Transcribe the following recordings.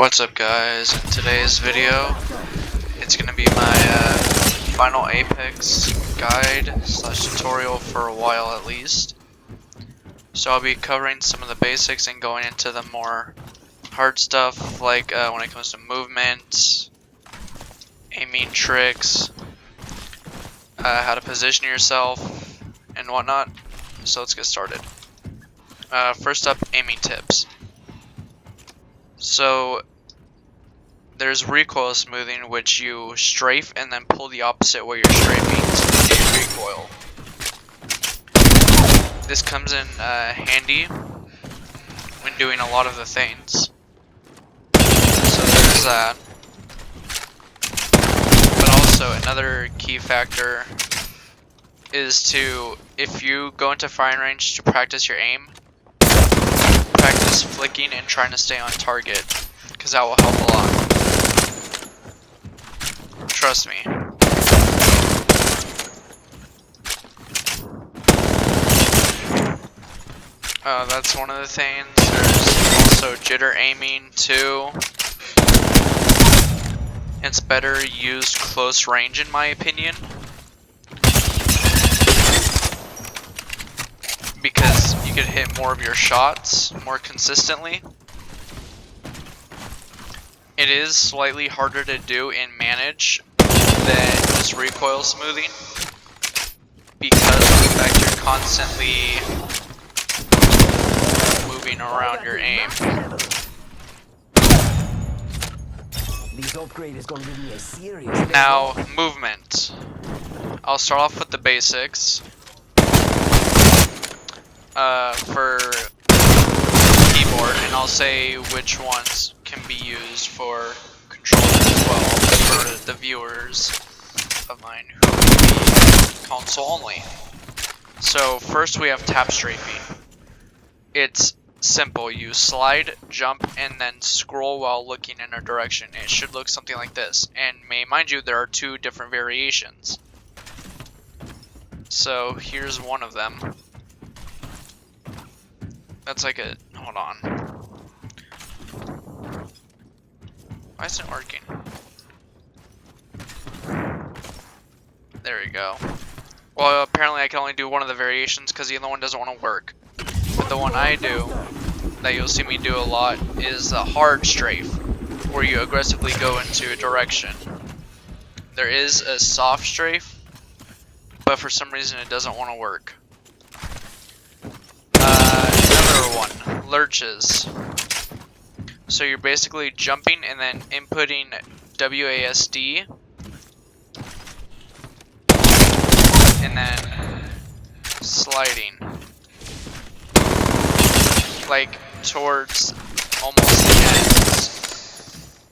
What's up guys, in today's video it's gonna be my final Apex guide slash tutorial for a while at least. So I'll be covering some of the basics and going into the more hard stuff like when it comes to movement, aiming tricks, how to position yourself and whatnot. So let's get started. First up, aiming tips. So there's recoil smoothing, which you strafe and then pull the opposite way you're strafing to gain recoil. This comes in handy when doing a lot of the things. So there's that. But also another key factor is to, if you go into firing range to practice your aim, practice flicking and trying to stay on target, because that will help a lot. Trust me. That's one of the things. There's also jitter aiming too. It's better used close range in my opinion, because you can hit more of your shots more consistently. It is slightly harder to do and manage than just recoil smoothing, because of the fact you're constantly moving around your aim. Now, movement. I'll start off with the basics. For keyboard, and I'll say which ones can be used for controllers as well for the viewers of mine who will be console only. So first we have tap strafing. It's simple. You slide, jump, and then scroll while looking in a direction. It should look something like this. And mind you, there are two different variations. So here's one of them. That's like a, hold on. Why isn't it working? There we go. Well, apparently I can only do one of the variations because the other one doesn't want to work. But the one I do, that you'll see me do a lot, is the hard strafe, where you aggressively go into a direction. There is a soft strafe, but for some reason it doesn't want to work. Another one, lurches. So you're basically jumping and then inputting WASD and then sliding like towards almost the end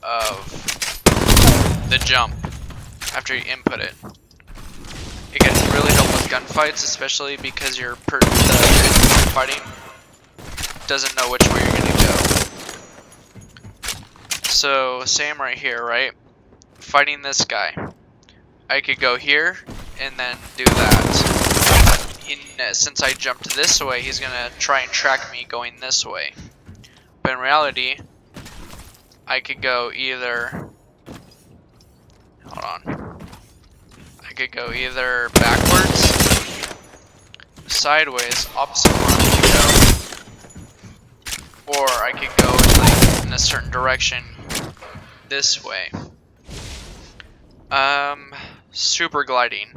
of the jump after you input it. It can really help with gunfights, especially because the person fighting doesn't know which way you're gonna go. So same right here, right? Fighting this guy, I could go here and then do that. Since I jumped this way, he's gonna try and track me going this way. But in reality, I could go either, hold on. I could go either backwards, sideways, opposite where I could go, or I could go like in a certain direction this way. Super gliding.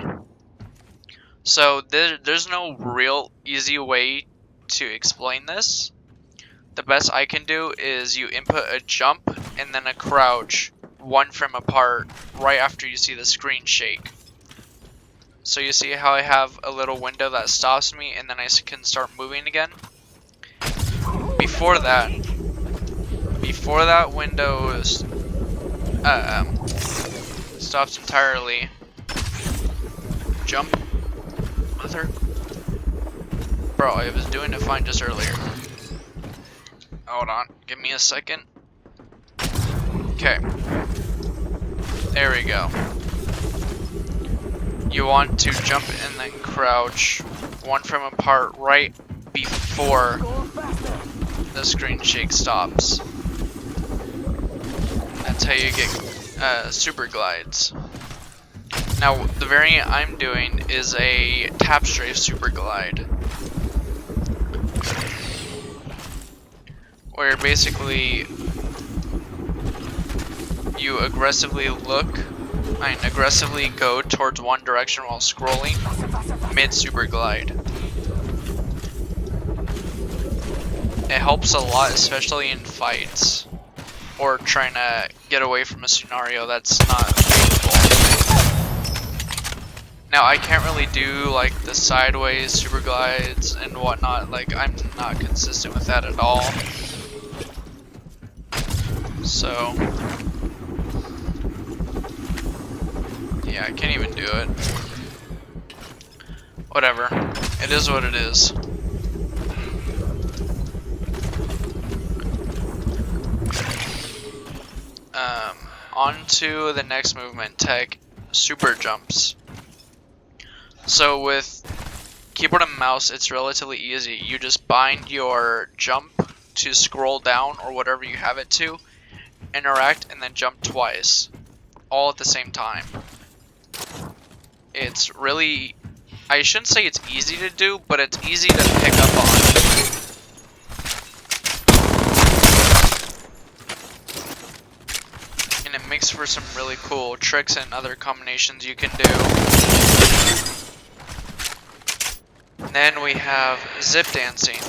So there's no real easy way to explain this. The best I can do is you input a jump and then a crouch one frame apart right after you see the screen shake. So you see how I have a little window that stops me and then I can start moving again? Before that window stops entirely. Jump. Mother. Bro, I was doing it fine just earlier. Hold on, give me a second. Okay. There we go. You want to jump and then crouch one frame apart right before the screen shake stops. that's how you get super glides. Now, the variant I'm doing is a tap strafe super glide, where basically you aggressively go towards one direction while scrolling mid super glide. It helps a lot, especially in fights or trying to get away from a scenario that's not favorable. Now, I can't really do like the sideways super glides and whatnot. Like, I'm not consistent with that at all. So yeah, I can't even do it. Whatever. It is what it is. On to the next movement tech, super jumps. So with keyboard and mouse, it's relatively easy. You just bind your jump to scroll down or whatever you have it to, interact, and then jump twice, all at the same time. It's really, I shouldn't say it's easy to do, but it's easy to pick up on. And it makes for some really cool tricks and other combinations you can do. And then we have zip dancing,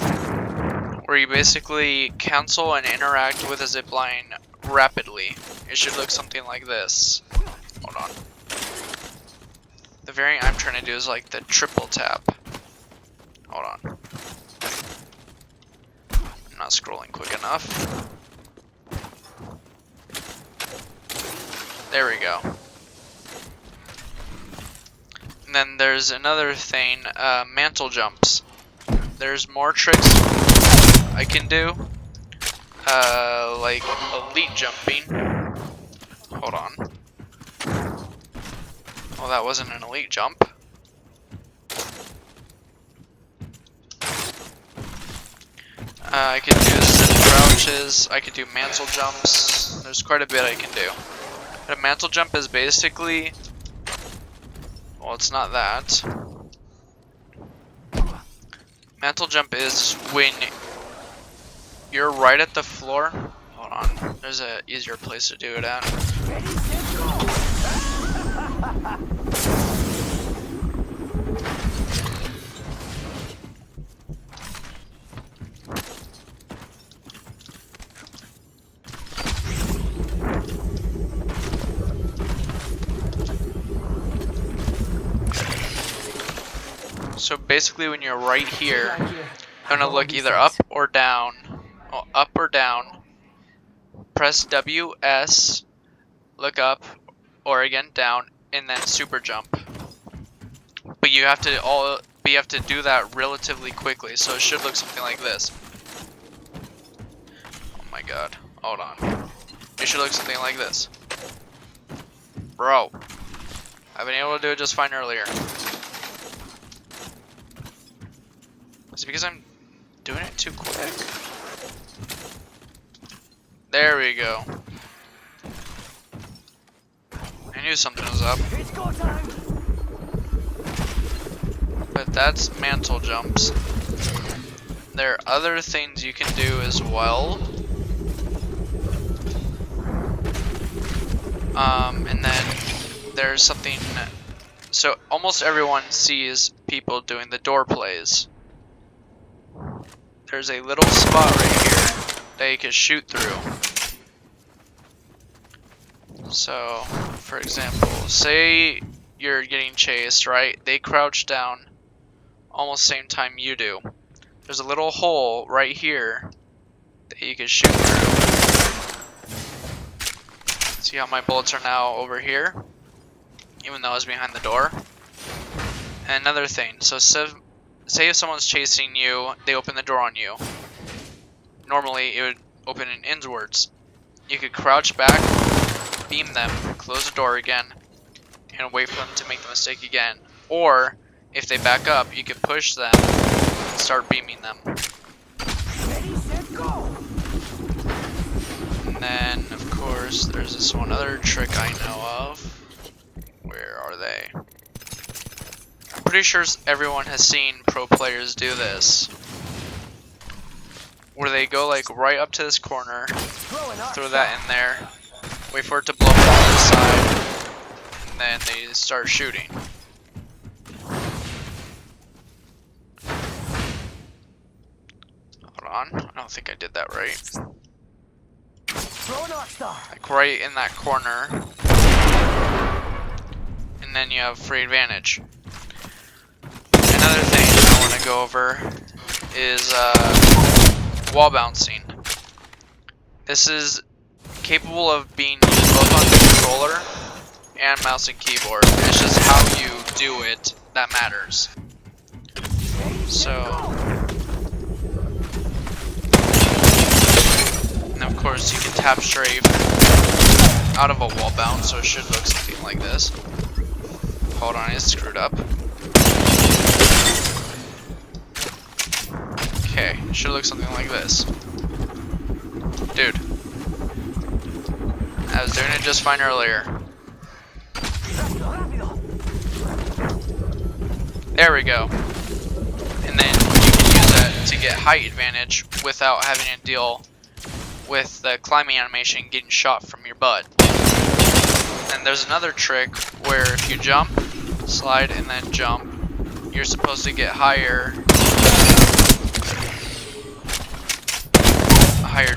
where you basically cancel and interact with a zip line rapidly. It should look something like this. Hold on. The variant I'm trying to do is like the triple tap. Hold on. I'm not scrolling quick enough. There we go. And then there's another thing, mantle jumps. There's more tricks I can do, like elite jumping. Hold on. Well, that wasn't an elite jump. I could do zip crouches, I could do mantle jumps. There's quite a bit I can do. But a mantle jump is basically, well, it's not that. Mantle jump is when you're right at the floor. Hold on, there's an easier place to do it at. So basically when you're right here, you're gonna look either up or down. Well, up or down. Press W, S, look up, or again down, and then super jump. But you have to do that relatively quickly, so it should look something like this. Oh my god, hold on. It should look something like this. Bro, I've been able to do it just fine earlier. Is it because I'm doing it too quick? There we go. I knew something was up. But that's mantle jumps. There are other things you can do as well. And then there's something, so almost everyone sees people doing the door plays. There's a little spot right here that you can shoot through. So, for example, say you're getting chased, right? They crouch down almost same time you do. There's a little hole right here that you can shoot through. See how my bullets are now over here, even though I was behind the door. And another thing, so say if someone's chasing you, they open the door on you. Normally it would open in inwards. You could crouch back, beam them, close the door again, and wait for them to make the mistake again. Or, if they back up, you can push them and start beaming them. Ready, set, go. And then, of course, there's So another trick I know of. Where are they? I'm pretty sure everyone has seen pro players do this. Where they go like right up to this corner, throw that in there, wait for it to blow up on the side, and then they start shooting. Hold on, I don't think I did that right. Like right in that corner, and then you have free advantage. Another thing I want to go over is wall bouncing. This is capable of being used both on the controller and mouse and keyboard. It's just how you do it that matters. So, and of course you can tap strafe out of a wall bounce, so it should look something like this. Hold on, it's screwed up. Okay, it should look something like this. Dude, I was doing it just fine earlier. There we go. And then you can use that to get height advantage without having to deal with the climbing animation getting shot from your butt. And there's another trick where if you jump, slide, and then jump, you're supposed to get higher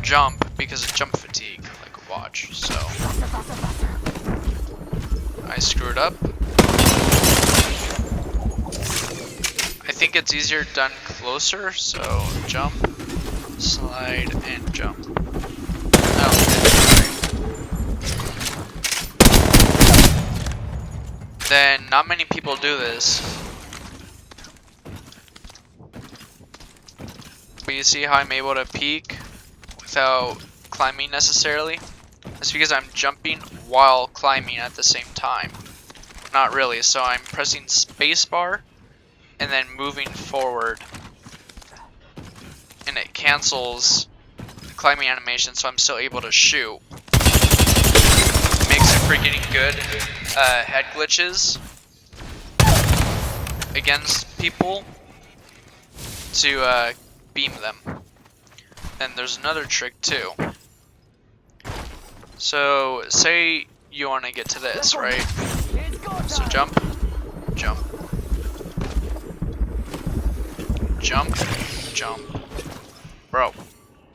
jump because of jump fatigue, like watch. So I screwed up. I think it's easier done closer, so jump, slide, and jump. Then not many people do this. But you see how I'm able to peek without climbing necessarily? That's because I'm jumping while climbing at the same time. Not really, so I'm pressing spacebar and then moving forward. And it cancels the climbing animation, so I'm still able to shoot. It makes it for getting good head glitches against people to beam them. Then there's another trick too. So say you want to get to this, right? So jump, jump, jump, jump, bro,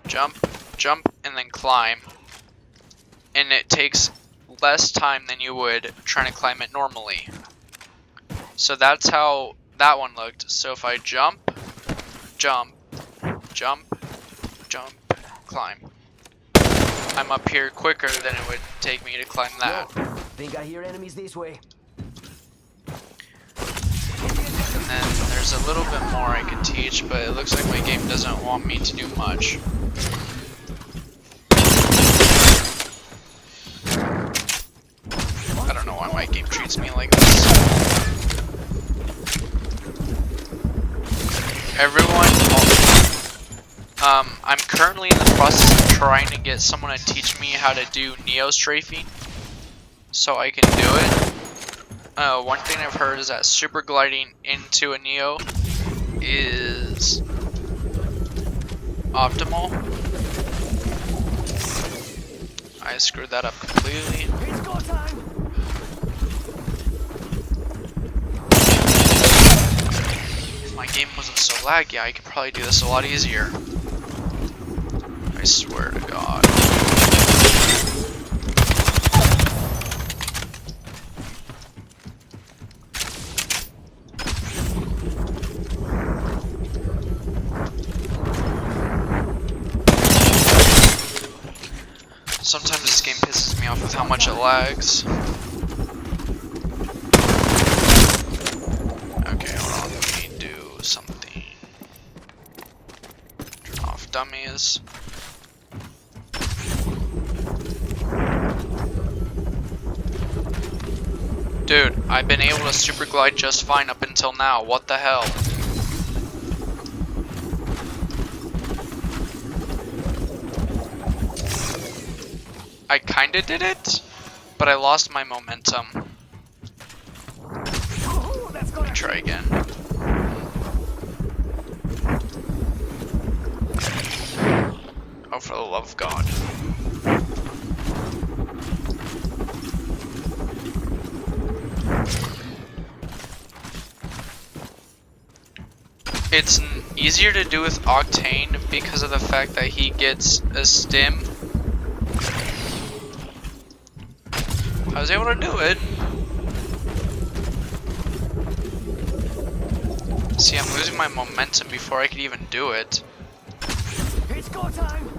jump, jump, and then climb. And it takes less time than you would trying to climb it normally. So that's how that one looked. So if I jump, jump, jump, jump, climb, I'm up here quicker than it would take me to climb that. Think I hear enemies this way. And then there's a little bit more I could teach, but it looks like my game doesn't want me to do much. I don't know why my game treats me like this. I'm currently in the process of trying to get someone to teach me how to do Neo strafing, so I can do it. One thing I've heard is that super gliding into a Neo is optimal. I screwed that up completely. If my game wasn't so laggy, I could probably do this a lot easier. I swear to God. Sometimes this game pisses me off with how much it lags. Okay, hold on, let me do something. Turn off dummies. Dude, I've been able to super glide just fine up until now. What the hell? I kinda did it, but I lost my momentum. Let me try again. Oh, for the love of God. It's easier to do with Octane because of the fact that he gets a stim. I was able to do it. See, I'm losing my momentum before I could even do it. It's go time.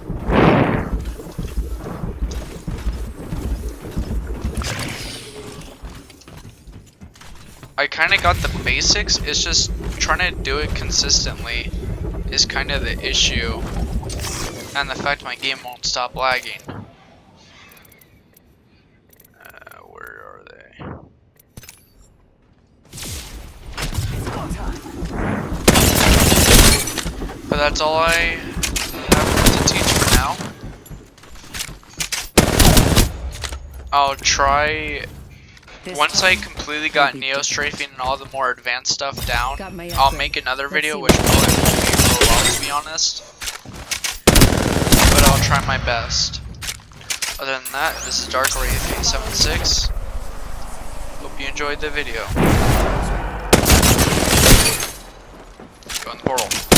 I kind of got the basics, it's just trying to do it consistently is kind of the issue. And the fact my game won't stop lagging. Where are they? It's go time. But that's all I have to teach for now. I'll try. Once I completely got Neo Strafing and all the more advanced stuff down, I'll make another video, which probably won't be for a while, to be honest. But I'll try my best. Other than that, this is Dark Wraith 876. Hope you enjoyed the video. Go in the portal.